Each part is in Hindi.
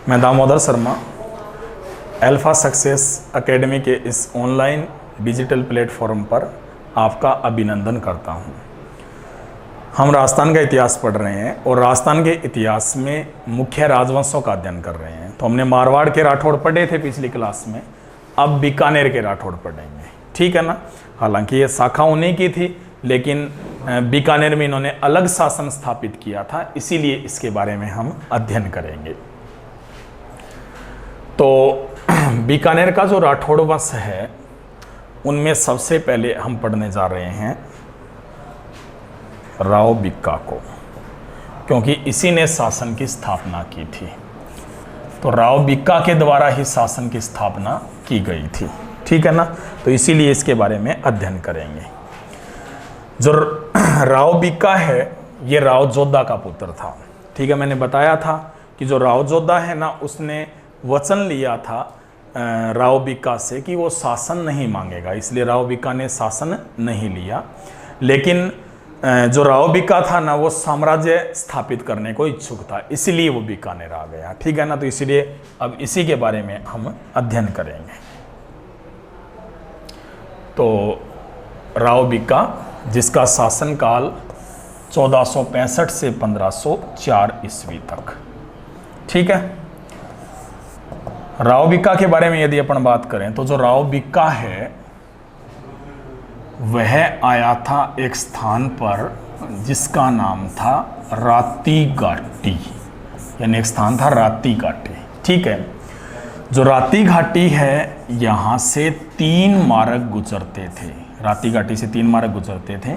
मैं Damodar Sharma alpha success academy के इस ऑनलाइन डिजिटल प्लेटफॉर्म पर आपका अभिनंदन करता हूं। हम राजस्थान का इतिहास पढ़ रहे हैं और राजस्थान के इतिहास में मुख्य राजवंशों का अध्ययन कर रहे हैं। तो हमने मारवाड़ के राठौड़ पढ़े थे पिछली क्लास में, अब बीकानेर के राठौड़ पढ़ेंगे, ठीक है ना। हालांकि ये शाखा उन्हीं की थी, लेकिन बीकानेर में इन्होंने अलग शासन स्थापित किया था, इसीलिए इसके बारे में हम अध्ययन करेंगे। तो बीकानेर का जो राठौड़ वंश है उनमें सबसे पहले हम पढ़ने जा रहे हैं राव बिक्का को, क्योंकि इसी ने शासन की स्थापना की थी। तो राव बिक्का के द्वारा ही शासन की स्थापना की गई थी, ठीक है ना। तो इसीलिए इसके बारे में अध्ययन करेंगे। जो राव बिक्का है ये राव जोधा का पुत्र था, ठीक है। मैंने बताया था कि जो राव जोधा है ना, उसने वचन लिया था राव बिक्का से कि वो शासन नहीं मांगेगा, इसलिए राव बिक्का ने शासन नहीं लिया। लेकिन जो राव बिक्का था ना, वो साम्राज्य स्थापित करने को इच्छुक था, इसलिए वो बीकानेर आ गया, ठीक है ना। तो इसलिए अब इसी के बारे में हम अध्ययन करेंगे। तो राव बिक्का, जिसका शासनकाल 1465 से 1504 ईस्वी तक, ठीक है। राव बिक्का के बारे में यदि अपन बात करें तो जो राव बिक्का है वह आया था एक स्थान पर जिसका नाम था राती घाटी, यानी एक स्थान था राती घाटी, ठीक है। जो राती घाटी है, यहाँ से 3 मार्ग गुजरते थे। राती घाटी से 3 मार्ग गुजरते थे।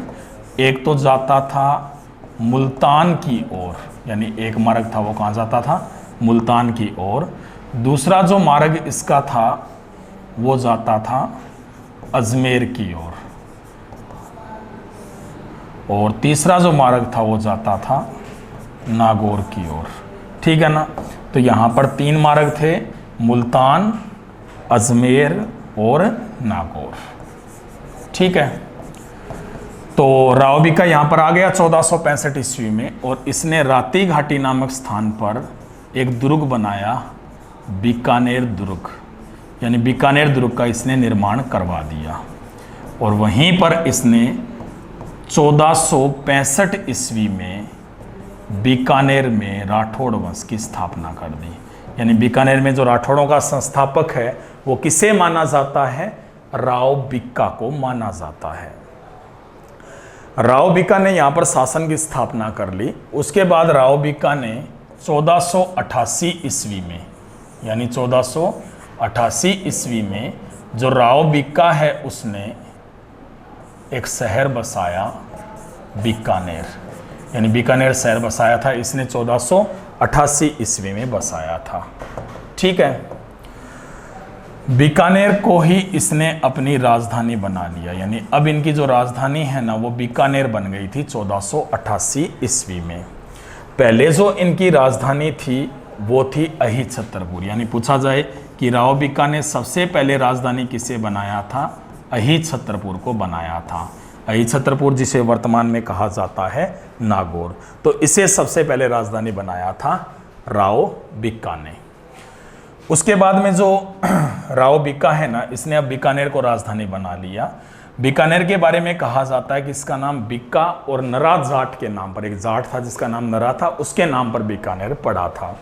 एक तो जाता था मुल्तान की ओर, यानी एक मार्ग था वो कहाँ जाता था, मुल्तान की ओर। दूसरा जो मार्ग इसका था वो जाता था अजमेर की ओर, और तीसरा जो मार्ग था वो जाता था नागौर की ओर, ठीक है ना। तो यहाँ पर 3 मार्ग थे, मुल्तान, अजमेर और नागौर, ठीक है। तो राव बिक्का यहाँ पर आ गया 1465 ईस्वी में, और इसने राती घाटी नामक स्थान पर एक दुर्ग बनाया, बीकानेर दुर्ग, यानी बीकानेर दुर्ग का इसने निर्माण करवा दिया। और वहीं पर इसने 1465 ईस्वी में बीकानेर में राठौड़ वंश की स्थापना कर दी। यानी बीकानेर में जो राठौड़ों का संस्थापक है वो किसे माना जाता है, राव बिक्का को माना जाता है। राव बिक्का ने यहाँ पर शासन की स्थापना कर ली। उसके बाद राव बिक्का ने 1488 ईस्वी में, यानी 1488 ईस्वी में जो राव बिक्का है उसने एक शहर बसाया बीकानेर, यानी बीकानेर शहर बसाया था इसने 1488 ईस्वी में बसाया था, ठीक है। बीकानेर को ही इसने अपनी राजधानी बना लिया, यानी अब इनकी जो राजधानी है ना वो बीकानेर बन गई थी 1488 ईस्वी में। पहले जो इनकी राजधानी थी वो थी अहिछत्रपुर। यानी पूछा जाए कि राव बिक्का ने सबसे पहले राजधानी किसे बनाया था, अहिछत्रपुर को बनाया था। अहिछत्रपुर जिसे वर्तमान में कहा जाता है नागौर, तो इसे सबसे पहले राजधानी बनाया था राव बिक्का ने। उसके बाद में जो राव बिक्का है ना, इसने अब बीकानेर को राजधानी बना लिया। बीकानेर के बारे में कहा जाता है कि इसका नाम बिक्का और नरा जाट के नाम पर, एक जाट था जिसका नाम नरा था, उसके नाम पर बीकानेर पड़ा था।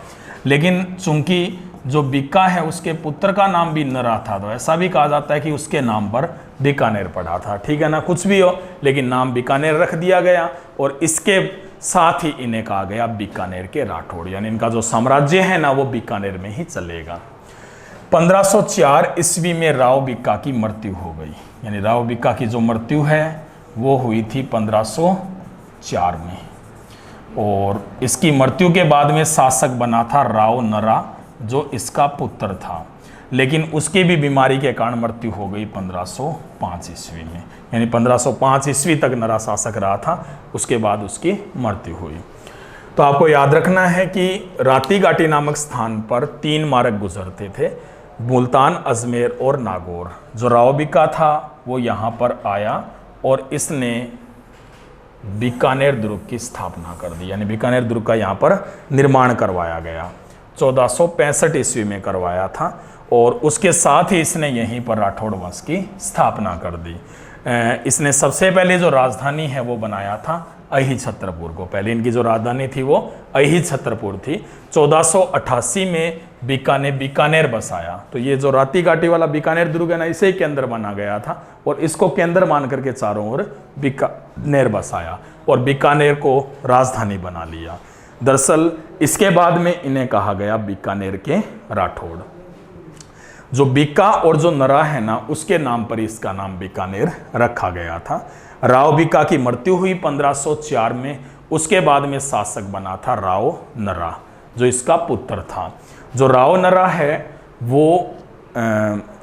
लेकिन चूंकि जो बिक्का है उसके पुत्र का नाम भी नरा था, तो ऐसा भी कहा जाता है कि उसके नाम पर बीकानेर पड़ा था, ठीक है ना। कुछ भी हो, लेकिन नाम बीकानेर रख दिया गया, और इसके साथ ही इन्हें कहा गया बीकानेर के राठौड़, यानी इनका जो साम्राज्य है ना वो बीकानेर में ही चलेगा। 1504 ईस्वी में राव बिक्का की मृत्यु हो गई, यानी राव बिक्का की जो मृत्यु है वो हुई थी 1504 में। और इसकी मृत्यु के बाद में शासक बना था राव नरा, जो इसका पुत्र था, लेकिन उसकी भी बीमारी के कारण मृत्यु हो गई 1505 ईस्वी में। यानी 1505 ईस्वी तक नरा शासक रहा था, उसके बाद उसकी मृत्यु हुई। तो आपको याद रखना है कि राती घाटी नामक स्थान पर 3 मार्ग गुजरते थे, मुल्तान, अजमेर और नागौर। जो राव बिक्का था वो यहाँ पर आया और इसने बीकानेर दुर्ग की स्थापना कर दी, यानी बीकानेर दुर्ग का यहाँ पर निर्माण करवाया गया। 1465 ईस्वी में करवाया था और उसके साथ ही इसने यहीं पर राठौड़ वंश की स्थापना कर दी। इसने सबसे पहले जो राजधानी है वो बनाया था अहि छत्रपुर को। पहले इनकी जो राजधानी थी वो अहि छत्रपुर थी। 1488 में बीकानेर बसाया। तो ये जो राती घाटी वाला बीकानेर दुर्ग है ना, इसे केंद्र माना गया था और इसको केंद्र मान करके चारों ओर बीकानेर बसाया और बीकानेर को राजधानी बना लिया। दरअसल इसके बाद में इन्हें कहा गया बीकानेर के राठौड़। जो बीका और जो नरा है ना, उसके नाम पर इसका नाम बीकानेर रखा गया था। राव बीका की मृत्यु हुई 1504 में। उसके बाद में शासक बना था राव नरा, जो इसका पुत्र था। जो राव नरा है वो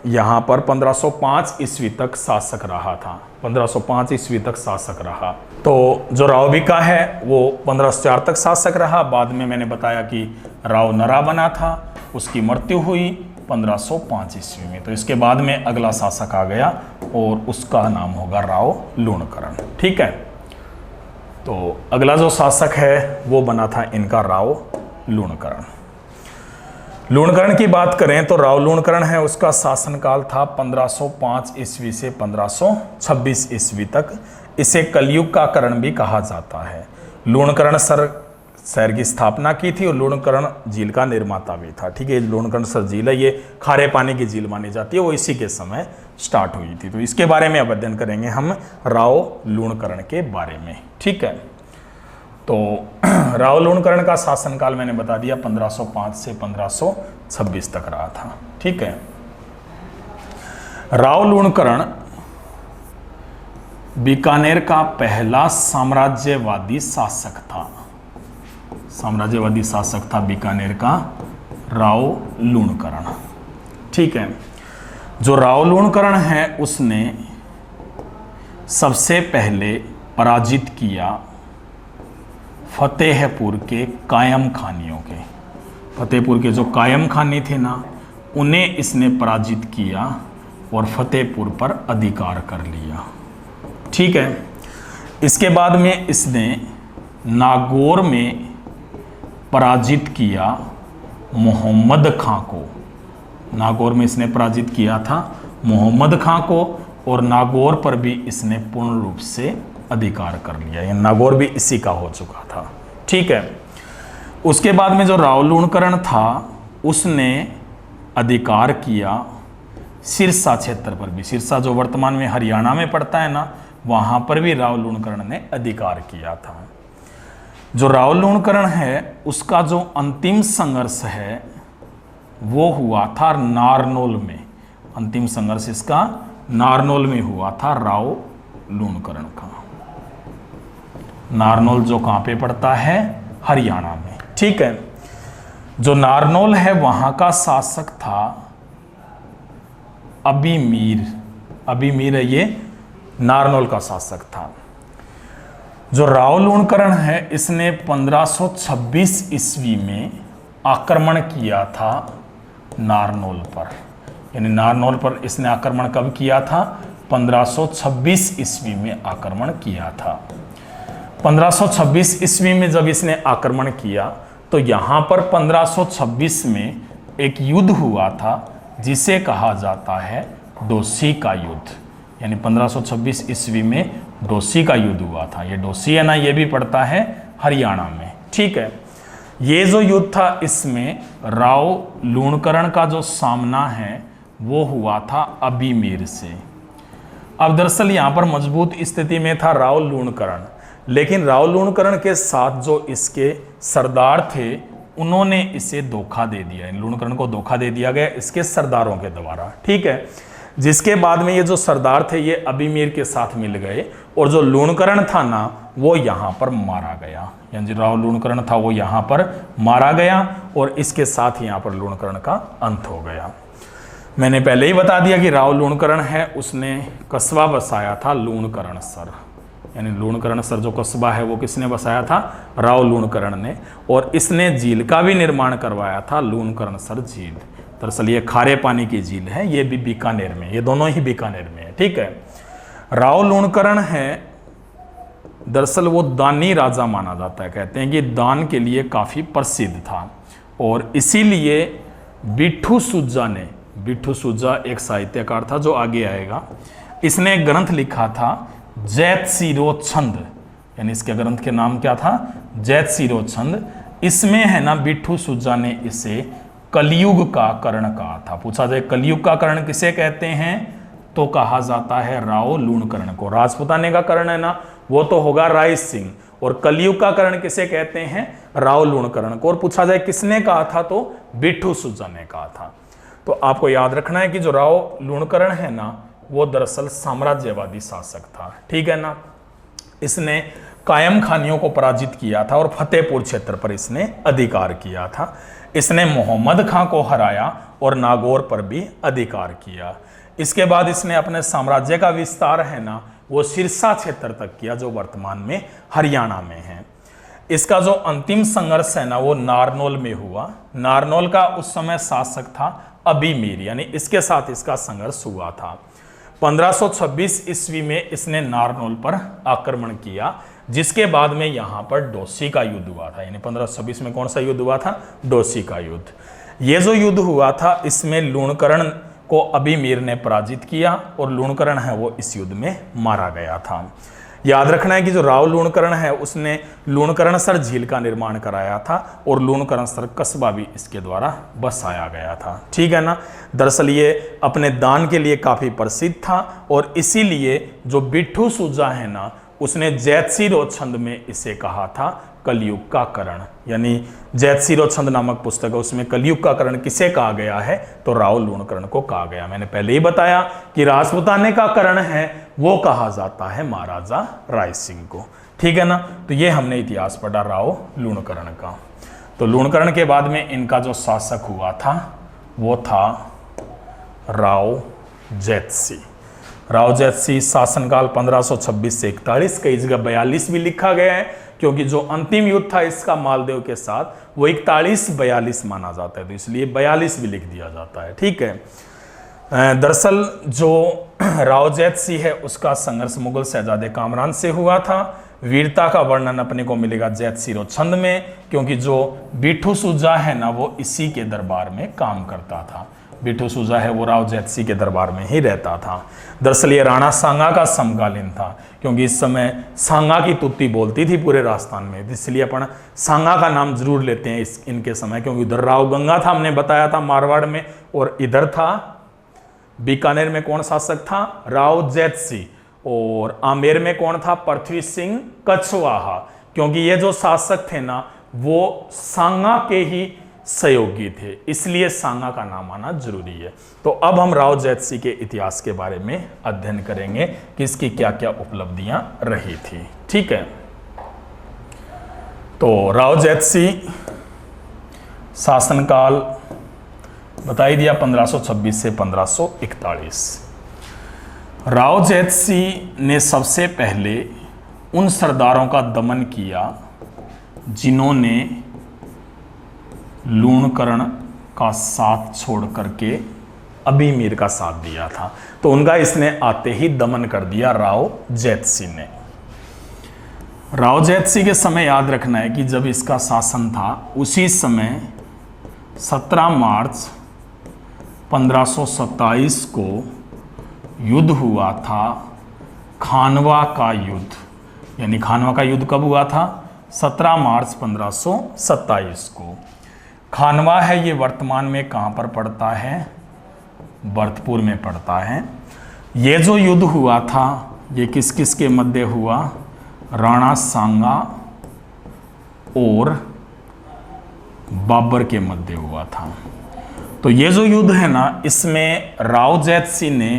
यहाँ पर 1505 ईस्वी तक शासक रहा था। 1505 ईस्वी तक शासक रहा। तो जो राव बीका है वो 1504 तक शासक रहा। बाद में मैंने बताया कि राव नरा बना था, उसकी मृत्यु हुई 1505 ईस्वी में। तो इसके बाद में अगला शासक आ गया और उसका नाम होगा राव लूणकरण। ठीक है, तो अगला जो शासक है वो बना था इनका राव लूणकरण। लूणकरण की बात करें तो राव लूणकरण है, उसका शासनकाल था 1505 ईस्वी से 1526 ईस्वी तक। इसे कलयुग का करण भी कहा जाता है। लूणकरण शहर की स्थापना की थी और लूणकरण झील का निर्माता भी था। ठीक है, लूणकरण सर झील है, ये खारे पानी की झील मानी जाती है, वो इसी के समय स्टार्ट हुई थी। तो इसके बारे में अब अध्ययन करेंगे हम राव लूणकरण के बारे में। ठीक है, तो राव लूणकरण का शासनकाल मैंने बता दिया 1505 से 1526 तक रहा था। ठीक है, राव लूणकरण बीकानेर का पहला साम्राज्यवादी शासक था। साम्राज्यवादी शासक था बीकानेर का राव लूणकरण। ठीक है, जो राव लूणकरण है उसने सबसे पहले पराजित किया फतेहपुर के कायम खानियों के। फतेहपुर के जो कायम खानी थे ना, उन्हें इसने पराजित किया और फतेहपुर पर अधिकार कर लिया। ठीक है, इसके बाद में इसने नागौर में पराजित किया मोहम्मद खां को। नागौर में इसने पराजित किया था मोहम्मद खां को और नागौर पर भी इसने पूर्ण रूप से अधिकार कर लिया। ये नागौर भी इसी का हो चुका था। ठीक है, उसके बाद में जो राव लूणकरण था उसने अधिकार किया सिरसा क्षेत्र पर भी। सिरसा जो वर्तमान में हरियाणा में पड़ता है ना, वहां पर भी राव लूणकरण ने अधिकार किया था। जो राव लूणकरण है उसका जो अंतिम संघर्ष है वो हुआ था नारनौल में। अंतिम संघर्ष इसका नारनौल में हुआ था राव लूणकरण का। नारनौल जो कहाँ पे पड़ता है, हरियाणा में। ठीक है, जो नारनौल है वहां का शासक था अबीमीर। अबीमीर है ये नारनौल का शासक था। जो राव लूणकरण है इसने 1526 ईस्वी में आक्रमण किया था नारनौल पर। यानी नारनौल पर इसने आक्रमण कब किया था? 1526 ईस्वी में आक्रमण किया था। 1526 ईस्वी में जब इसने आक्रमण किया तो यहाँ पर 1526 में एक युद्ध हुआ था जिसे कहा जाता है डोसी का युद्ध। यानी 1526 ईस्वी में डोसी का युद्ध हुआ था। ये डोसी है ना, ये भी पड़ता है हरियाणा में। ठीक है, ये जो युद्ध था इसमें राव लूणकरण का जो सामना है वो हुआ था अबीमीर से। अब दरअसल यहाँ पर मजबूत स्थिति में था राव लूणकरण, लेकिन राव लूणकरण के साथ जो इसके सरदार थे उन्होंने इसे धोखा दे दिया। लूणकरण को धोखा दे दिया गया इसके सरदारों के द्वारा। ठीक है, जिसके बाद में ये जो सरदार थे ये अबीमीर के साथ मिल गए और जो लूणकरण था ना वो यहाँ पर मारा गया। यानी राव लूणकरण था वो यहाँ पर मारा गया और इसके साथ यहाँ पर लूणकरण का अंत हो गया। मैंने पहले ही बता दिया कि राव लूणकरण है उसने कस्बा बसाया था लूणकरणसर। यानी लूणकरणसर जो कस्बा है वो किसने बसाया था? राव लूणकरण ने। और इसने झील का भी निर्माण करवाया था, लूणकरणसर झील। दरअसल ये खारे पानी की झील है, ये भी बीकानेर में, ये दोनों ही बीकानेर में है। ठीक है, राव लूणकरण है दरअसल वो दानी राजा माना जाता है। कहते हैं कि दान के लिए काफ़ी प्रसिद्ध था और इसीलिए बिट्ठू सुज्जा ने, बिट्ठू सुज्जा एक साहित्यकार था जो आगे आएगा, इसने एक ग्रंथ लिखा था जैत सिरोच्छंद, यानी इसके ग्रंथ के नाम क्या था, जैत सिरोच्छंद। इसमें है ना बिट्ठू सुज्जा ने इसे कलयुग का कर्ण कहा था। पूछा जाए कलयुग का कर्ण किसे कहते हैं, तो कहा जाता है राव लूणकर्ण को। राजपुताने का कर्ण है ना वो तो होगा राय सिंह, और कलयुग का कर्ण किसे कहते हैं, राव लूणकर्ण को। और पूछा जाए किसने कहा था, तो बिट्ठू सुज्जा ने कहा था। तो आपको याद रखना है कि जो राव लूणकर्ण है ना वो दरअसल साम्राज्यवादी शासक था, ठीक है ना। इसने कायम खानियों को पराजित किया था और फतेहपुर क्षेत्र पर इसने अधिकार किया था। इसने मोहम्मद खां को हराया और नागौर पर भी अधिकार किया। इसके बाद इसने अपने साम्राज्य का विस्तार है ना वो सिरसा क्षेत्र तक किया, जो वर्तमान में हरियाणा में है। इसका जो अंतिम संघर्ष है ना वो नारनौल में हुआ। नारनौल का उस समय शासक था अबीमीर, यानी इसके साथ इसका संघर्ष हुआ था। 1526 ईस्वी में इसने नारनौल पर आक्रमण किया, जिसके बाद में यहाँ पर डोसी का युद्ध हुआ था। यानी 1526 में कौन सा युद्ध हुआ था, डोसी का युद्ध। ये जो युद्ध हुआ था इसमें लूणकर्ण को अबीमीर ने पराजित किया और लूणकर्ण है वो इस युद्ध में मारा गया था। याद रखना है कि जो राव लूणकर्ण है उसने लूणकरणसर झील का निर्माण कराया था और लूणकरणसर कस्बा भी इसके द्वारा बसाया गया था, ठीक है ना। दरअसल ये अपने दान के लिए काफी प्रसिद्ध था और इसीलिए जो बिट्ठू सुज्जा है ना उसने जैतसिरोच्छंद में इसे कहा था कलयुग का कर्ण। यानी जैतसिरोच्छंद नामक पुस्तक है उसमें कलयुग का कर्ण किसे कहा गया है, तो राव लूणकर्ण को कहा गया। मैंने पहले ही बताया कि राजपुताने का कर्ण है वो कहा जाता है महाराजा राय सिंह को, ठीक है ना। तो ये हमने इतिहास पढ़ा राव लूणकर्ण का। तो लूणकर्ण के बाद में इनका जो शासक हुआ था वो था राव जैतसी। राव जैतसी शासनकाल 1526 से 41, कई जगह 42 भी लिखा गया है क्योंकि जो अंतिम युद्ध था इसका मालदेव के साथ वो 41-42 माना जाता है, तो इसलिए 42 भी लिख दिया जाता है, ठीक है। दरअसल जो राव जैतसी है उसका संघर्ष मुगल शहजादे कामरान से हुआ था। वीरता का वर्णन अपने को मिलेगा जैतसिरोच्छंद में, क्योंकि जो बिट्ठू सुज्जा है ना वो इसी के दरबार में काम करता था। बिट्ठू सुज्जा है वो राव जैतसी के दरबार में ही रहता था। दरअसल ये राणा सांगा का समकालीन था, क्योंकि इस समय सांगा की तुत्ती बोलती थी पूरे राजस्थान में, इसलिए अपन सांगा का नाम जरूर लेते हैं इनके समय, क्योंकि उधर राव गंगा था हमने बताया था मारवाड़ में, और इधर था बीकानेर में कौन शासक था, राव जैतसी, और आमेर में कौन था, पृथ्वी सिंह कछवाहा। क्योंकि ये जो शासक थे ना वो सांगा के ही सहयोगी थे, इसलिए सांगा का नाम आना जरूरी है। तो अब हम राव जैतसी के इतिहास के बारे में अध्ययन करेंगे कि इसकी क्या क्या उपलब्धियां रही थी, ठीक है। तो राव जैतसी शासनकाल बता ही दिया 1526 से 1541। राव जैतसी ने सबसे पहले उन सरदारों का दमन किया जिन्होंने लूणकर्ण का साथ छोड़ करके अबीमीर का साथ दिया था, तो उनका इसने आते ही दमन कर दिया राव जैतसी ने। राव जैतसी के समय याद रखना है कि जब इसका शासन था उसी समय 17 मार्च 1527 को युद्ध हुआ था, खानवा का युद्ध। यानी खानवा का युद्ध कब हुआ था, 17 मार्च 1527 को। खानवा है ये वर्तमान में कहाँ पर पड़ता है, भरतपुर में पड़ता है। ये जो युद्ध हुआ था ये किस किस के मध्य हुआ, राणा सांगा और बाबर के मध्य हुआ था। तो ये जो युद्ध है ना इसमें राव जैतसी ने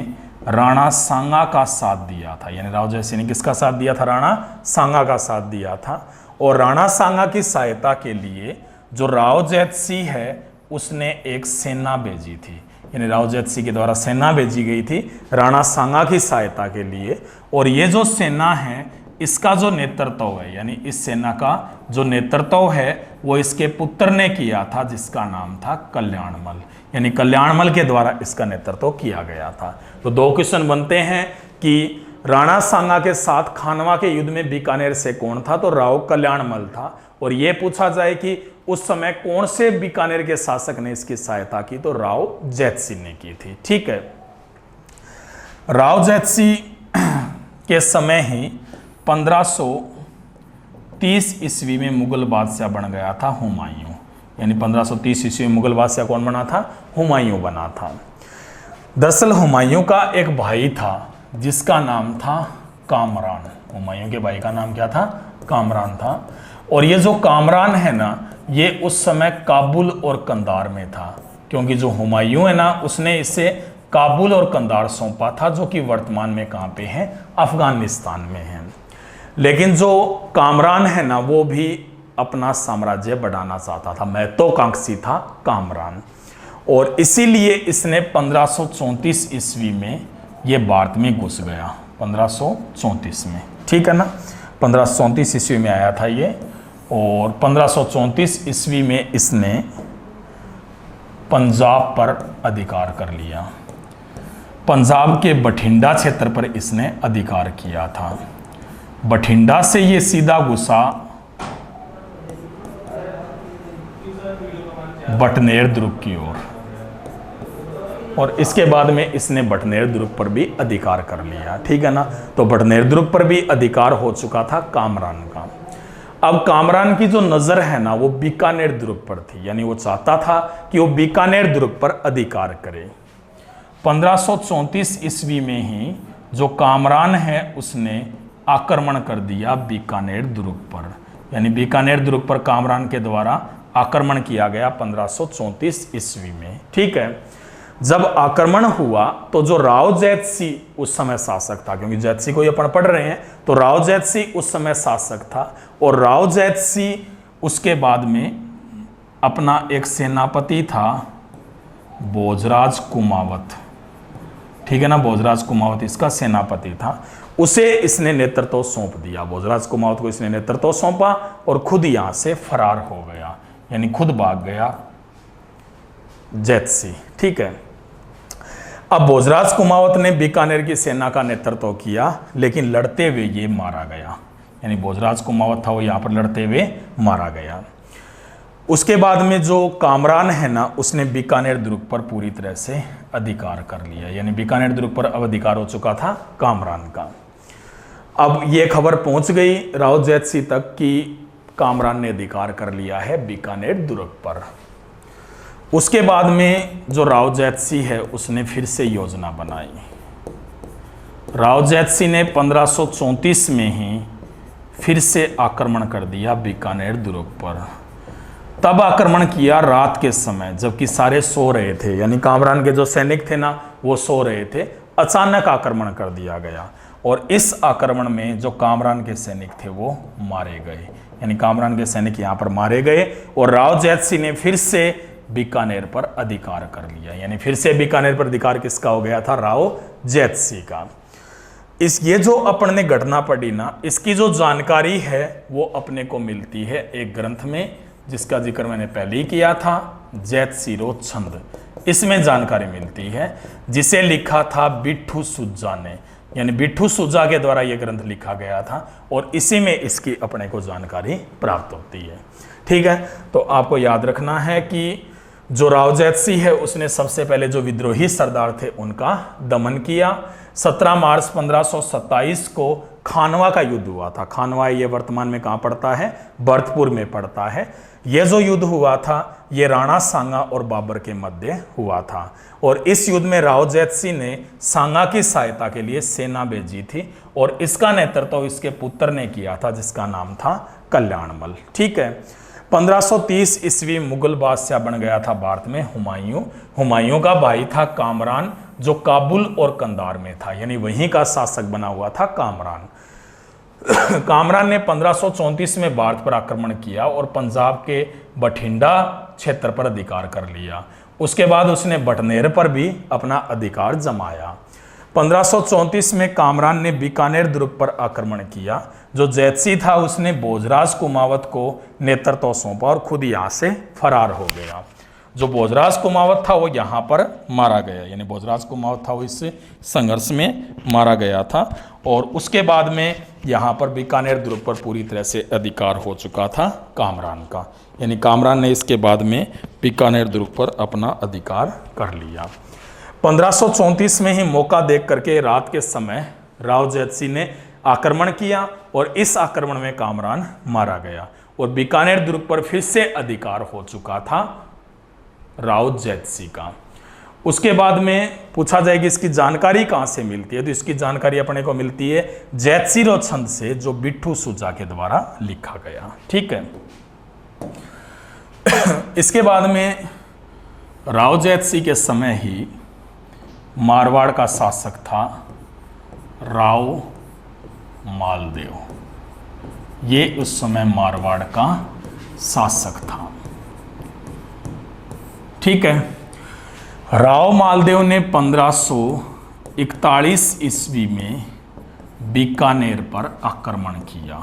राणा सांगा का साथ दिया था। यानी राव जैतसी ने किसका साथ दिया था, राणा सांगा का साथ दिया था। और राणा सांगा की सहायता के लिए जो राव जैतसी है उसने एक सेना भेजी थी। यानी राव जैतसी के द्वारा सेना भेजी गई थी राणा सांगा की सहायता के लिए। और ये जो सेना है इसका जो नेतृत्व है, यानी इस सेना का जो नेतृत्व है वो इसके पुत्र ने किया था, जिसका नाम था कल्याणमल। यानी कल्याणमल के द्वारा इसका नेतृत्व किया गया था। तो दो क्वेश्चन बनते हैं कि राणा सांगा के साथ खानवा के युद्ध में बीकानेर से कौन था, तो राव कल्याणमल था। और यह पूछा जाए कि उस समय कौन से बीकानेर के शासक ने इसकी सहायता की, तो राव जैतसिंह ने की थी। ठीक है, राव जैतसिंह के समय ही 1530 ईस्वी में मुगल बादशाह बन गया था हुमायूं। यानी 1530 ईस्वी में मुगल बादशाह कौन बना था, हुमायूं बना था। दरअसल हुमायूं का एक भाई था जिसका नाम था कामरान। हुमायूं के भाई का नाम क्या था, कामरान था। और ये जो कामरान है ना, ये उस समय काबुल और कंधार में था, क्योंकि जो हुमायूं है ना उसने इसे काबुल और कंधार सौंपा था, जो कि वर्तमान में कहाँ पे है, अफगानिस्तान में है। लेकिन जो कामरान है ना वो भी अपना साम्राज्य बढ़ाना चाहता था, महत्वाकांक्षी था कामरान। और इसीलिए इसने 1534 ईस्वी में ये भारत में घुस गया, 1534 में। ठीक है ना, 1534 ईस्वी में आया था ये। और 1534 ईस्वी में इसने पंजाब पर अधिकार कर लिया। पंजाब के बठिंडा क्षेत्र पर इसने अधिकार किया था। बठिंडा से ये सीधा घुसा बटनेर दुर्ग की ओर, और इसके बाद में इसने बटनेर दुर्ग पर भी अधिकार कर लिया। ठीक है ना, तो बटनेर दुर्ग पर भी अधिकार हो चुका था कामरान का। अब कामरान की जो नजर है ना वो बीकानेर दुर्ग पर थी, यानी वो चाहता था कि वो बीकानेर दुर्ग पर अधिकार करे। 1534 ईस्वी में ही जो कामरान है उसने आक्रमण कर दिया बीकानेर दुर्ग पर, यानी बीकानेर दुर्ग पर कामरान के द्वारा आक्रमण किया गया 1534 ईस्वी में। ठीक है, जब आक्रमण हुआ तो जो राव जैतसिंह उस समय शासक था, क्योंकि जैतसिंह को ये अपन पढ़ रहे हैं, तो राव जैतसिंह उस समय शासक था। और राव जैतसिंह उसके बाद में अपना एक सेनापति था भोजराज कुमावत। ठीक है ना, भोजराज कुमावत इसका सेनापति था, उसे इसने नेतृत्व सौंप दिया। भोजराज कुमावत को इसने नेतृत्व सौंपा और खुद यहां से फरार हो गया, यानी खुद भाग गया जैतसिंह। ठीक है, अब भोजराज कुमावत ने बीकानेर की सेना का नेतृत्व किया, लेकिन लड़ते हुए ये मारा गया। यानी भोजराज कुमावत था वो यहाँ पर लड़ते हुए मारा गया। उसके बाद में जो कामरान है ना उसने बीकानेर दुर्ग पर पूरी तरह से अधिकार कर लिया, यानी बीकानेर दुर्ग पर अब अधिकार हो चुका था कामरान का। अब ये खबर पहुंच गई राव जैतसिंह तक कि कामरान ने अधिकार कर लिया है बीकानेर दुर्ग पर। उसके बाद में जो राव जैतसिंह है उसने फिर से योजना बनाई। राव जैतसिंह ने 1534 में ही फिर से आक्रमण कर दिया बीकानेर दुर्ग पर। तब आक्रमण किया रात के समय, जबकि सारे सो रहे थे, यानी कामरान के जो सैनिक थे ना वो सो रहे थे। अचानक आक्रमण कर दिया गया और इस आक्रमण में जो कामरान के सैनिक थे वो मारे गए, यानी कामरान के सैनिक यहाँ पर मारे गए। और राव जैतसिंह ने फिर से बीकानेर पर अधिकार कर लिया, यानी फिर से बीकानेर पर अधिकार किसका हो गया था, राव जैतसिंह का। ये जो अपन ने घटना पढ़ी ना, इसकी जो जानकारी है वो अपने को मिलती है एक ग्रंथ में जिसका जिक्र मैंने पहले ही किया था, जैतसिंह छंद। इसमें जानकारी मिलती है, जिसे लिखा था बिट्ठू सुज्जा ने, यानी बिट्ठू सुज्जा के द्वारा यह ग्रंथ लिखा गया था और इसी में इसकी अपने को जानकारी प्राप्त होती है। ठीक है, तो आपको याद रखना है कि जो राव जैतसिंह है उसने सबसे पहले जो विद्रोही सरदार थे उनका दमन किया। 17 मार्च 1527 को खानवा का युद्ध हुआ था। खानवा ये वर्तमान में कहाँ पड़ता है, भरतपुर में पड़ता है। ये जो युद्ध हुआ था ये राणा सांगा और बाबर के मध्य हुआ था और इस युद्ध में राव जैतसिंह ने सांगा की सहायता के लिए सेना भेजी थी और इसका नेतृत्व इसके पुत्र ने किया था जिसका नाम था कल्याणमल। ठीक है, 1530 ईस्वी मुगल बादशाह बन गया था भारत में हुमायूं। हुमायूं का भाई था कामरान जो काबुल और कंधार में था, यानी वहीं का शासक बना हुआ था कामरान। कामरान ने 1534 में भारत पर आक्रमण किया और पंजाब के बठिंडा क्षेत्र पर अधिकार कर लिया। उसके बाद उसने बटनेर पर भी अपना अधिकार जमाया। 1534 में कामरान ने बीकानेर दुर्ग पर आक्रमण किया। जो जैतसिंह था उसने भोजराज कुमावत को नेतृत्व सौंपा और खुद यहां से फरार हो गया। जो भोजराज कुमावत था वो यहाँ पर मारा गया, यानी भोजराज कुमावत था वो इस संघर्ष में मारा गया था। और उसके बाद में यहाँ पर बीकानेर दुर्ग पर पूरी तरह से अधिकार हो चुका था कामरान का, यानी कामरान ने इसके बाद में बीकानेर दुर्ग पर अपना अधिकार कर लिया। 1534 में ही मौका देख करके रात के समय राव जैतसिंह ने आक्रमण किया और इस आक्रमण में कामरान मारा गया और बीकानेर दुर्ग पर फिर से अधिकार हो चुका था राव जैतसिंह का। उसके बाद में पूछा जाएगी इसकी जानकारी कहां से मिलती है, तो इसकी जानकारी अपने को मिलती है जैतसिंह छंद से, जो बिट्ठू सुजा के द्वारा लिखा गया। ठीक है। इसके बाद में राव जैतसिंह के समय ही मारवाड़ का शासक था राव मालदेव, ये उस समय मारवाड़ का शासक था। ठीक है। राव मालदेव ने 1541 ईस्वी में बीकानेर पर आक्रमण किया।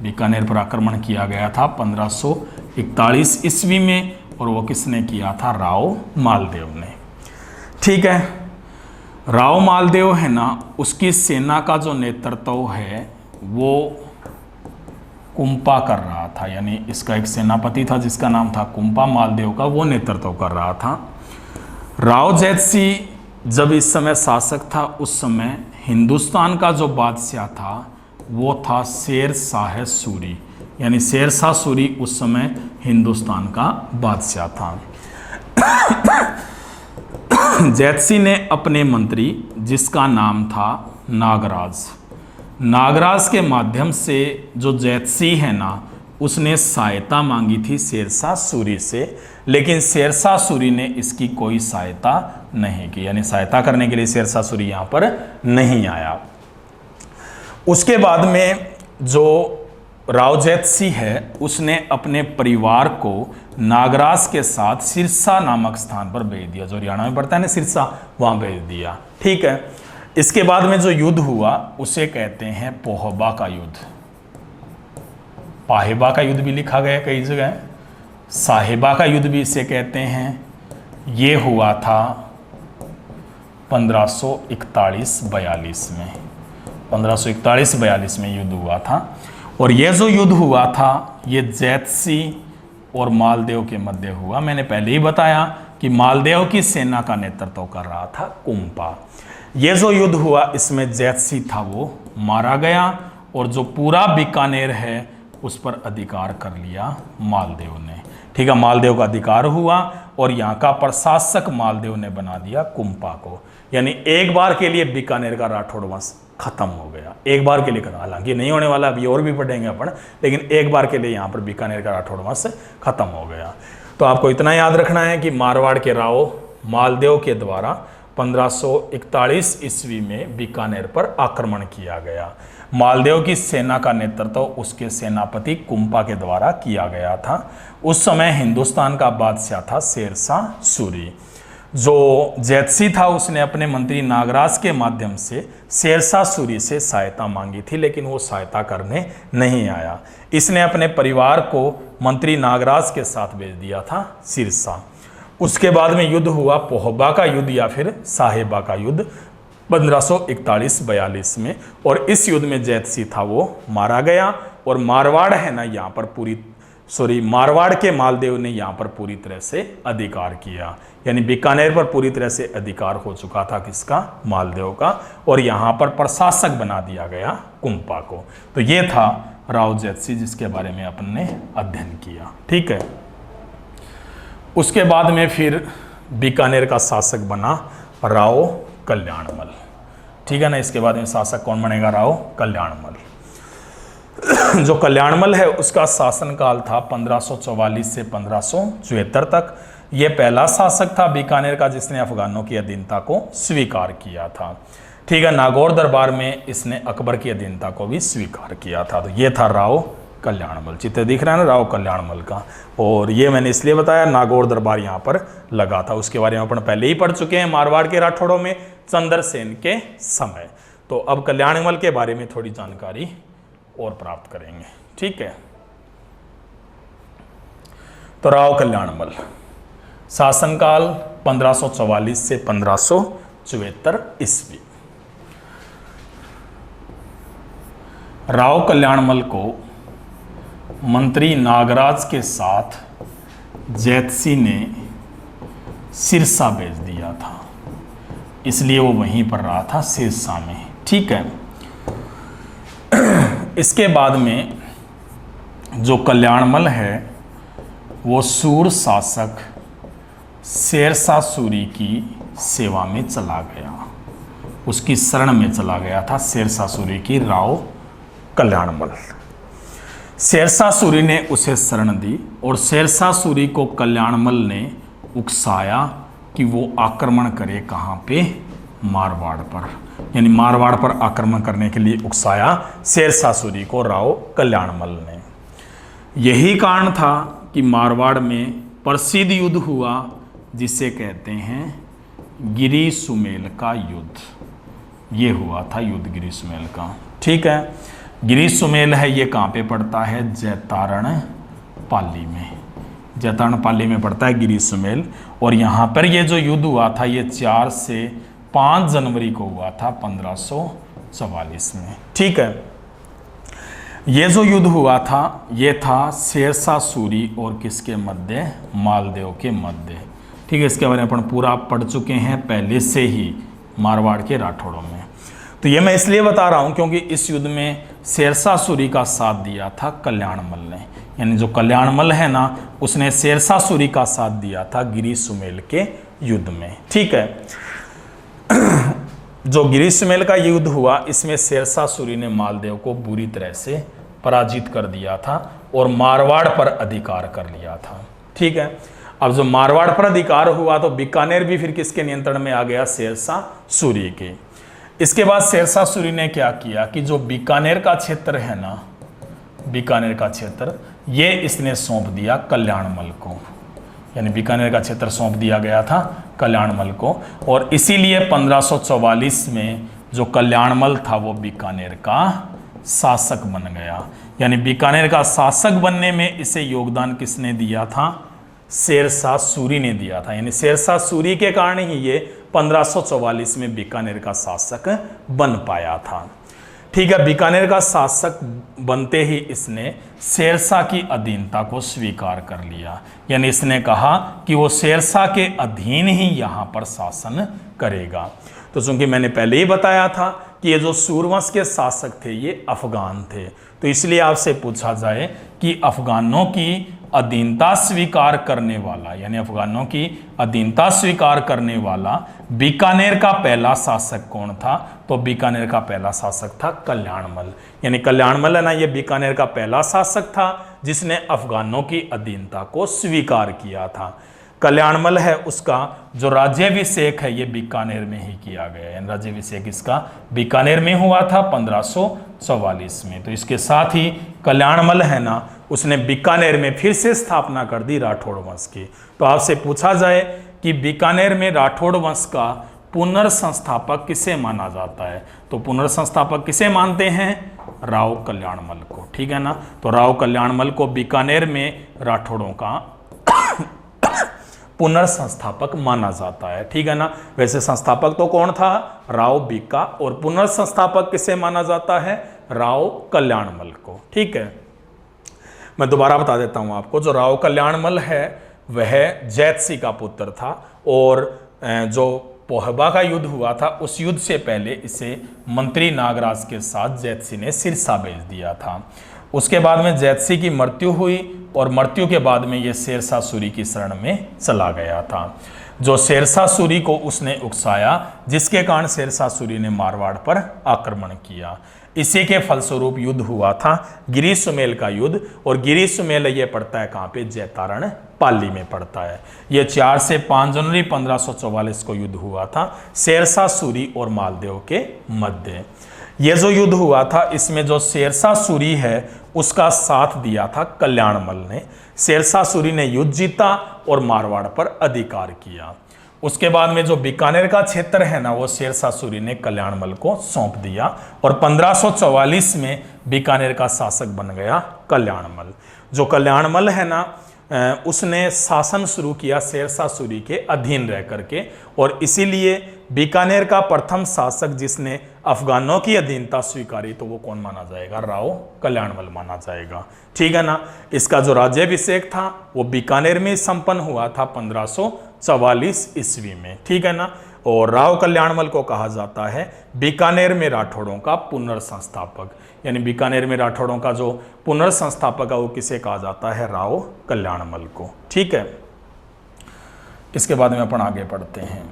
बीकानेर पर आक्रमण किया गया था 1541 ईस्वी में, और वो किसने किया था? राव मालदेव ने। ठीक है। राव मालदेव है ना, उसकी सेना का जो नेतृत्व है वो कुंपा कर रहा था, यानी इसका एक सेनापति था जिसका नाम था कुंपा, मालदेव का वो नेतृत्व कर रहा था। राव जैतसिंह जब इस समय शासक था, उस समय हिंदुस्तान का जो बादशाह था वो था शेर शाह सूरी, यानी शेर शाह सूरी उस समय हिंदुस्तान का बादशाह था। जैतसिंह ने अपने मंत्री, जिसका नाम था नागराज के माध्यम से, जो जैतसिंह है ना, उसने सहायता मांगी थी शेरशाह सूरी से, लेकिन शेरशाह सूरी ने इसकी कोई सहायता नहीं की, यानी सहायता करने के लिए शेरशाह सूरी यहाँ पर नहीं आया। उसके बाद में जो राव जैतसिंह है, उसने अपने परिवार को नागराज के साथ सिरसा नामक स्थान पर भेज दिया, जो हरियाणा में पड़ता है ना सिरसा, वहां भेज दिया। ठीक है। इसके बाद में जो युद्ध हुआ उसे कहते हैं पोहबा का युद्ध। पाहेबा का युद्ध भी लिखा गया कई जगह, साहेबा का युद्ध भी इसे कहते हैं। ये हुआ था 1541-42 में, 1541-42 में युद्ध हुआ था। और यह जो युद्ध हुआ था ये जैतसिंह और मालदेव के मध्य हुआ। मैंने पहले ही बताया कि मालदेव की सेना का नेतृत्व कर रहा था कुंपा। यह जो युद्ध हुआ इसमें जैतसिंह था वो मारा गया, और जो पूरा बीकानेर है उस पर अधिकार कर लिया मालदेव ने। ठीक है। मालदेव का अधिकार हुआ और यहाँ का प्रशासक मालदेव ने बना दिया कुंपा को, यानी एक बार के लिए बीकानेर का राठौड़ वंश खत्म हो गया। एक बार के लिए खत्म, हालांकि नहीं होने वाला, अभी और भी पढ़ेंगे अपन, लेकिन एक बार के लिए यहाँ पर बीकानेर का राठौड़ वंश खत्म हो गया। तो आपको इतना याद रखना है कि मारवाड़ के राव मालदेव के द्वारा 1541 ईस्वी में बीकानेर पर आक्रमण किया गया। मालदेव की सेना का नेतृत्व उसके सेनापति कुंपा के द्वारा किया गया था। उस समय हिंदुस्तान का बादशाह था शेरशाह सूरी। जो जैतसिंह था उसने अपने मंत्री नागराज के माध्यम से शेरशाह सूरी से सहायता मांगी थी, लेकिन वो सहायता करने नहीं आया। इसने अपने परिवार को मंत्री नागराज के साथ भेज दिया था सिरसा। उसके बाद में युद्ध हुआ पोहबा का युद्ध या फिर साहेबा का युद्ध 1541-42 में, और इस युद्ध में जैतसिंह था वो मारा गया। और मारवाड़ है ना यहाँ पर मारवाड़ के मालदेव ने यहाँ पर पूरी तरह से अधिकार किया, यानी बीकानेर पर पूरी तरह से अधिकार हो चुका था किसका? मालदेव का, और यहाँ पर प्रशासक बना दिया गया कुंपा को। तो ये था राव जैतसिंह जिसके बारे में अपन ने अध्ययन किया। ठीक है। उसके बाद में फिर बीकानेर का शासक बना राव कल्याणमल। ठीक है ना। इसके बाद में शासक कौन बनेगा? राव कल्याणमल। जो कल्याणमल है उसका शासनकाल था 1544 से 1574 तक। यह पहला शासक था बीकानेर का जिसने अफगानों की अधीनता को स्वीकार किया था। ठीक है। नागौर दरबार में इसने अकबर की अधीनता को भी स्वीकार किया था। तो ये था राव कल्याणमल। चित्र दिख रहा है ना राव कल्याणमल का, और ये मैंने इसलिए बताया नागौर दरबार यहाँ पर लगा था। उसके बारे में अपन पहले ही पढ़ चुके हैं मारवाड़ के राठौड़ों में चंद्रसेन के समय। तो अब कल्याणमल के बारे में थोड़ी जानकारी और प्राप्त करेंगे। ठीक है। तो राव कल्याणमल शासनकाल 1544 से 1574 ईस्वी। राव कल्याणमल को मंत्री नागराज के साथ जैतसी ने सिरसा भेज दिया था, इसलिए वो वहीं पर रहा था सिरसा में। ठीक है। इसके बाद में जो कल्याणमल है वो सूर शासक शेरशाह सूरी की सेवा में चला गया, उसकी शरण में चला गया था शेरशाह सूरी की राव कल्याणमल। शेरशाह सूरी ने उसे शरण दी और शेरशाह सूरी को कल्याणमल ने उकसाया कि वो आक्रमण करे कहाँ पे, मारवाड़ पर, यानी मारवाड़ पर आक्रमण करने के लिए उकसाया शेरशाह सूरी को राव कल्याणमल ने। यही कारण था कि मारवाड़ में प्रसिद्ध युद्ध हुआ जिसे कहते हैं गिरी सुमेल का युद्ध। ये हुआ था युद्ध गिरी सुमेल का। ठीक है। गिरी सुमेल है ये कहाँ पे पड़ता है, जैतारण पाली में, जैतारण पाली में पड़ता है गिरी सुमेल। और यहाँ पर ये जो युद्ध हुआ था ये 4 से 5 जनवरी को हुआ था 1544 में। ठीक है। ये जो युद्ध हुआ था ये था शेरशाह सूरी और किसके मध्य, मालदेव के मध्य। ठीक है। इसके बारे में अपन पूरा पढ़ चुके हैं पहले से ही मारवाड़ के राठौड़ों में। तो ये मैं इसलिए बता रहा हूँ क्योंकि इस युद्ध में शेरशाह सूरी का साथ दिया था कल्याणमल ने, यानी जो कल्याणमल है ना उसने शेरशाह सूरी का साथ दिया था गिरी सुमेल के युद्ध में। ठीक है। जो गिरी सुमेल का युद्ध हुआ इसमें शेरशाह सूरी ने मालदेव को बुरी तरह से पराजित कर दिया था और मारवाड़ पर अधिकार कर लिया था। ठीक है। अब जो मारवाड़ पर अधिकार हुआ तो बीकानेर भी फिर किसके नियंत्रण में आ गया, शेरशाह सूरी के। इसके बाद शेरशाह सूरी ने क्या किया कि जो बीकानेर का क्षेत्र है ना, बीकानेर का क्षेत्र ये इसने सौंप दिया कल्याणमल को, यानी बीकानेर का क्षेत्र सौंप दिया गया था कल्याणमल को। और इसीलिए 1544 में जो कल्याणमल था वो बीकानेर का शासक बन गया, यानी बीकानेर का शासक बनने में इसे योगदान किसने दिया था, शेरशाह सूरी ने दिया था। यानी शेरशाह सूरी के कारण ही ये 1544 में बीकानेर का शासक बन पाया था। ठीक है। बीकानेर का शासक बनते ही इसने शेरशाह की अधीनता को स्वीकार कर लिया, यानी इसने कहा कि वो शेरशाह के अधीन ही यहाँ पर शासन करेगा। तो चूंकि मैंने पहले ही बताया था कि ये जो सूरवंश के शासक थे ये अफगान थे, तो इसलिए आपसे पूछा जाए कि अफगानों की अधीनता स्वीकार करने वाला, यानी अफगानों की अधीनता स्वीकार करने वाला बीकानेर का पहला शासक कौन था, तो बीकानेर का पहला शासक था कल्याणमल। यानी कल्याणमल है ना ये बीकानेर का पहला शासक था जिसने अफगानों की अधीनता को स्वीकार किया था। कल्याणमल है उसका जो राज्याभिषेक है ये बीकानेर में ही किया गया है, राज्याभिषेक इसका बीकानेर में हुआ था 1544 में। तो इसके साथ ही कल्याणमल है ना उसने बीकानेर में फिर से स्थापना कर दी राठौड़ वंश की। तो आपसे पूछा जाए कि बीकानेर में राठौड़ वंश का पुनर्संस्थापक किसे माना जाता है, तो पुनर्संस्थापक किसे मानते हैं, राव कल्याणमल को। ठीक है ना। तो राव कल्याणमल को बीकानेर में राठौड़ों का पुनर्संस्थापक माना जाता है। ठीक है ना। वैसे संस्थापक तो कौन था, राव बीका, और पुनर्संस्थापक किसे माना जाता है, राव कल्याणमल को। ठीक है। मैं दोबारा बता देता हूं आपको, जो राव कल्याणमल है वह जैतसी का पुत्र था और जो पोहबा का युद्ध हुआ था उस युद्ध से पहले इसे मंत्री नागराज के साथ जैतसी ने सिरसा भेज दिया था। उसके बाद में जैतसी की मृत्यु हुई और मृत्यु के बाद में यह शेरशाह सूरी की शरण में चला गया था। जो शेरशाह सूरी को उसने उकसाया जिसके कारण शेरशाह सूरी ने मारवाड़ पर आक्रमण किया। इसी के फलस्वरूप युद्ध हुआ था गिरी सुमेल का युद्ध, और गिरी सुमेल ये पड़ता है कहाँ पे, जैतारण पाली में पड़ता है। ये 4 से 5 जनवरी 1544 को युद्ध हुआ था शेरशाह सूरी और मालदेव के मध्य। ये जो युद्ध हुआ था इसमें जो शेरशाह सूरी है उसका साथ दिया था कल्याणमल ने। शेरशाह सूरी ने युद्ध जीता और मारवाड़ पर अधिकार किया। उसके बाद में जो बीकानेर का क्षेत्र है ना वो शेरशाह सूरी ने कल्याणमल को सौंप दिया और 1544 में बीकानेर का शासक बन गया कल्याणमल। जो कल्याणमल है ना उसने शासन शुरू किया शेरशाह सूरी के अधीन रह करके, और इसीलिए बीकानेर का प्रथम शासक जिसने अफगानों की अधीनता स्वीकारी तो वो कौन माना जाएगा? राव कल्याणमल माना जाएगा। ठीक है ना। इसका जो राज्याभिषेक था वो बीकानेर में संपन्न हुआ था 1544 ईस्वी में। ठीक है ना। और राव कल्याणमल को कहा जाता है बीकानेर में राठौड़ों का पुनर्संस्थापक, यानी बीकानेर में राठौड़ों का जो पुनर्संस्थापक है वो किसे कहा जाता है? राव कल्याणमल को। ठीक है। इसके बाद में अपन आगे बढ़ते हैं।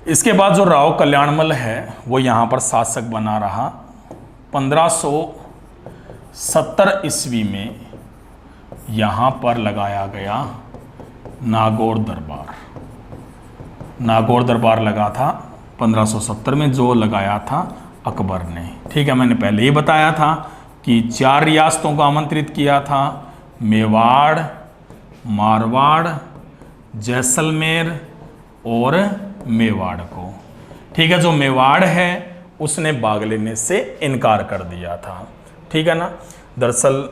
इसके बाद जो राव कल्याणमल है वो यहाँ पर शासक बना रहा। 1570 ईस्वी में यहाँ पर लगाया गया नागौर दरबार। नागौर दरबार लगा था 1570 में, जो लगाया था अकबर ने। ठीक है। मैंने पहले ही बताया था कि 4 रियासतों को आमंत्रित किया था, मेवाड़, मारवाड़, जैसलमेर और मेवाड़ को। ठीक है। जो मेवाड़ है उसने भाग लेने से इनकार कर दिया था। ठीक है ना। दरअसल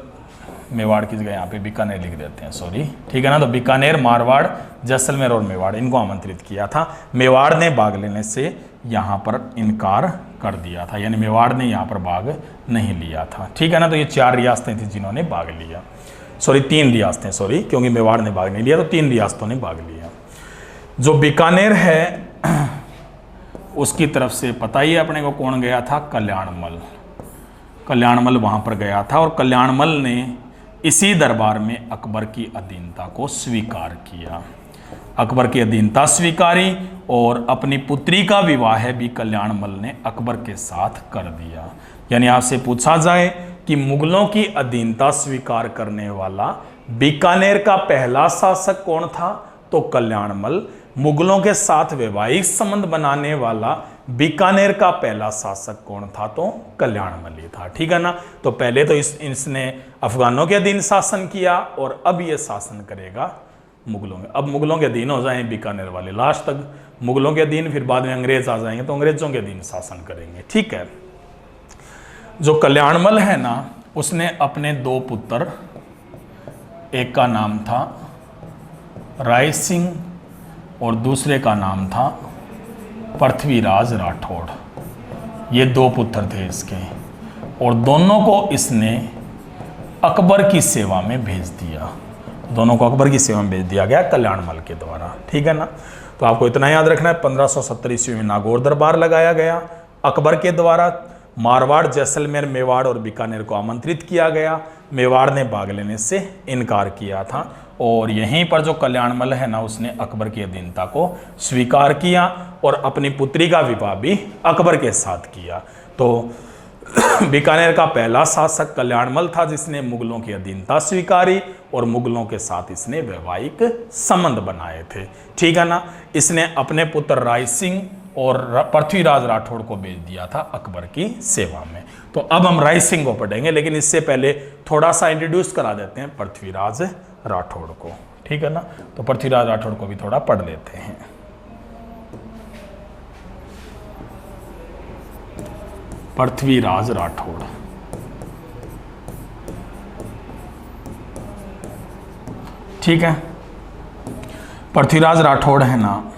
मेवाड़ की जगह यहाँ पे बीकानेर लिख देते हैं, सॉरी। ठीक है ना। तो बीकानेर, मारवाड़, जैसलमेर और मेवाड़ इनको आमंत्रित किया था। मेवाड़ ने भाग लेने से यहाँ पर इनकार कर दिया था, यानी मेवाड़ ने यहाँ पर भाग नहीं लिया था। ठीक है ना। तो ये 4 रियासतें थी जिन्होंने भाग लिया, सॉरी 3 रियासतें, सॉरी, क्योंकि मेवाड़ ने भाग नहीं लिया तो 3 रियासतों ने भाग लिया। जो बीकानेर है उसकी तरफ से पता ही है अपने को कौन गया था? कल्याणमल। कल्याणमल वहाँ पर गया था और कल्याणमल ने इसी दरबार में अकबर की अधीनता को स्वीकार किया। अकबर की अधीनता स्वीकारी और अपनी पुत्री का विवाह भी कल्याणमल ने अकबर के साथ कर दिया। यानी आपसे पूछा जाए कि मुगलों की अधीनता स्वीकार करने वाला बीकानेर का पहला शासक कौन था, तो कल्याणमल। मुगलों के साथ वैवाहिक संबंध बनाने वाला बीकानेर का पहला शासक कौन था, तो कल्याणमल ही था। ठीक है ना। तो पहले तो इसने अफगानों के अधीन शासन किया और अब ये शासन करेगा मुगलों में। अब मुगलों के अधीन हो जाएं बीकानेर वाले, लास्ट तक मुगलों के अधीन, फिर बाद में अंग्रेज आ जाएंगे तो अंग्रेजों के अधीन शासन करेंगे। ठीक है। जो कल्याणमल है ना उसने अपने 2 पुत्र, एक का नाम था राय सिंह और दूसरे का नाम था पृथ्वीराज राठौड़। ये 2 पुत्र थे इसके, और दोनों को इसने अकबर की सेवा में भेज दिया। दोनों को अकबर की सेवा में भेज दिया गया कल्याणमल के द्वारा। ठीक है ना। तो आपको इतना याद रखना है, 1570 ईस्वी में नागौर दरबार लगाया गया अकबर के द्वारा। मारवाड़, जैसलमेर, मेवाड़ और बीकानेर को आमंत्रित किया गया। मेवाड़ ने भाग लेने से इनकार किया था, और यहीं पर जो कल्याणमल है ना उसने अकबर की अधीनता को स्वीकार किया और अपनी पुत्री का विवाह भी अकबर के साथ किया। तो बीकानेर का पहला शासक कल्याणमल था जिसने मुगलों की अधीनता स्वीकारी और मुगलों के साथ इसने वैवाहिक संबंध बनाए थे। ठीक है ना। इसने अपने पुत्र राय सिंह और पृथ्वीराज राठौड़ को भेज दिया था अकबर की सेवा में। तो अब हम राय सिंह को पढ़ेंगे, लेकिन इससे पहले थोड़ा सा इंट्रोड्यूस करा देते हैं पृथ्वीराज राठौड़ को। ठीक है ना। तो पृथ्वीराज राठौड़ को भी थोड़ा पढ़ लेते हैं। पृथ्वीराज राठौड़, ठीक है। पृथ्वीराज राठौड़ है ना,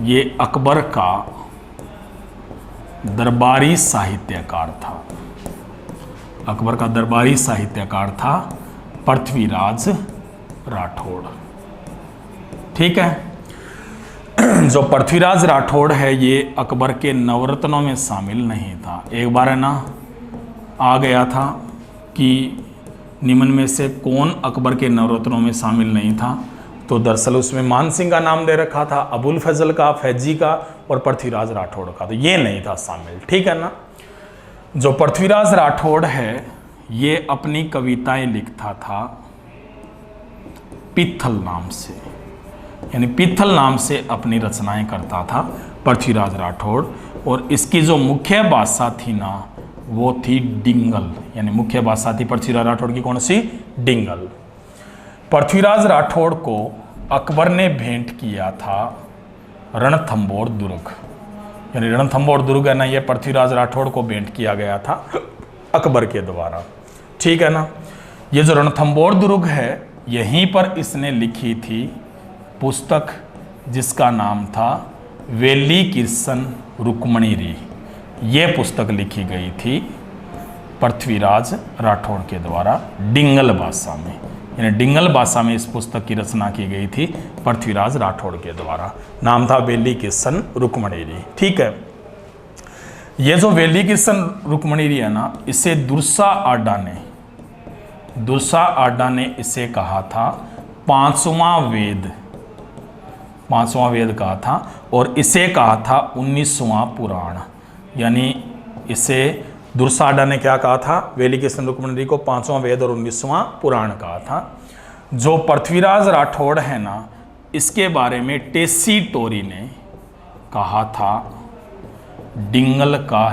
ये अकबर का दरबारी साहित्यकार था। अकबर का दरबारी साहित्यकार था पृथ्वीराज राठौड़। ठीक है। जो पृथ्वीराज राठौड़ है ये अकबर के नवरत्नों में शामिल नहीं था। एक बार है ना आ गया था कि निम्न में से कौन अकबर के नवरत्नों में शामिल नहीं था, तो दरअसल उसमें मान सिंह का नाम दे रखा था, अबुल फजल का, फैजी का और पृथ्वीराज राठौड़ का, तो ये नहीं था शामिल। ठीक है ना। जो पृथ्वीराज राठौड़ है ये अपनी कविताएं लिखता था पित्थल नाम से, यानी पित्थल नाम से अपनी रचनाएं करता था पृथ्वीराज राठौड़। और इसकी जो मुख्य भाषा थी ना वो थी डिंगल, यानी मुख्य भाषा थी पृथ्वीराज राठौड़ की कौन सी? डिंगल। पृथ्वीराज राठौड़ को अकबर ने भेंट किया था रणथंभौर दुर्ग, यानी रणथंभौर दुर्ग है ना ये पृथ्वीराज राठौड़ को भेंट किया गया था अकबर के द्वारा। ठीक है ना। ये जो रणथंभौर दुर्ग है, यहीं पर इसने लिखी थी पुस्तक जिसका नाम था वेली किर्सन रुक्मणी री। ये पुस्तक लिखी गई थी पृथ्वीराज राठौड़ के द्वारा डिंगल भाषा में, यानी डिंगल भाषा में इस पुस्तक की रचना की गई थी पृथ्वीराज राठौड़ के द्वारा। नाम था वेली किर्सन रुक्मणी री। ठीक है, ये जो वेली किर्सन रुक्मणी री है ना, इसे दुर्सा आडा ने इसे कहा था पांचवा वेद कहा था, और इसे कहा था 19वां पुराण। यानी इसे दुर्सा आडा ने क्या कहा था, वेली किर्सन रुक्मणी री को 5वां वेद और 19वां पुराण कहा था। जो पृथ्वीराज राठौड़ है ना, इसके बारे में टेसी टोरी ने कहा था डिंगल का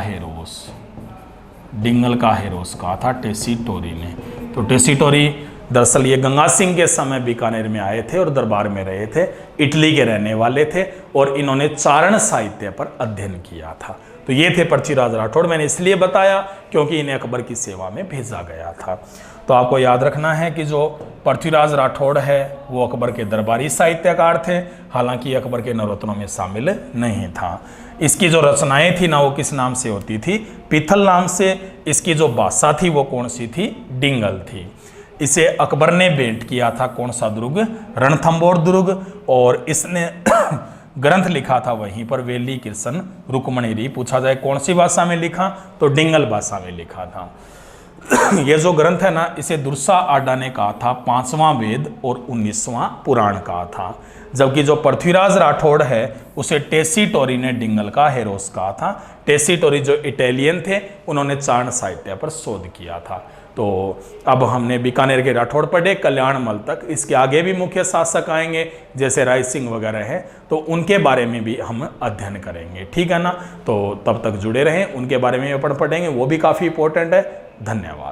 हेरोस कहा था टेसी टोरी ने। तो टेसी टोरी दरअसल ये गंगा सिंह के समय बीकानेर में आए थे और दरबार में रहे थे, इटली के रहने वाले थे, और इन्होंने चारण साहित्य पर अध्ययन किया था। तो ये थे पृथ्वीराज राठौड़। मैंने इसलिए बताया क्योंकि इन्हें अकबर की सेवा में भेजा गया था। तो आपको याद रखना है कि जो पृथ्वीराज राठौड़ है वो अकबर के दरबारी साहित्यकार थे, हालांकि अकबर के नवरत्नों में शामिल नहीं था। इसकी जो रचनाएं थी ना, वो किस नाम से होती थी, पिथल नाम से। इसकी जो भाषा थी वो कौन सी थी, डिंगल थी। इसे अकबर ने भेंट किया था कौन सा दुर्ग, रणथंभौर दुर्ग, और इसने ग्रंथ लिखा था वहीं पर वेली किर्सन रुक्मणी री। पूछा जाए कौन सी भाषा में लिखा, तो डिंगल भाषा में लिखा था। ये जो ग्रंथ है ना, इसे दुर्सा आडा ने कहा था 5वां वेद और 19वां पुराण कहा था, जबकि जो पृथ्वीराज राठौड़ है उसे टेसी टोरी ने डिंगल का हेरोस कहा था। टेसी टोरी जो इटालियन थे, उन्होंने चारण साहित्य पर शोध किया था। तो अब हमने बीकानेर के राठौड़ पढ़े कल्याणमल तक। इसके आगे भी मुख्य शासक आएंगे जैसे राय सिंह वगैरह हैं, तो उनके बारे में भी हम अध्ययन करेंगे। ठीक है ना, तो तब तक जुड़े रहें, उनके बारे में अपन पढ़ेंगे, वो भी काफ़ी इंपॉर्टेंट है। धन्यवाद।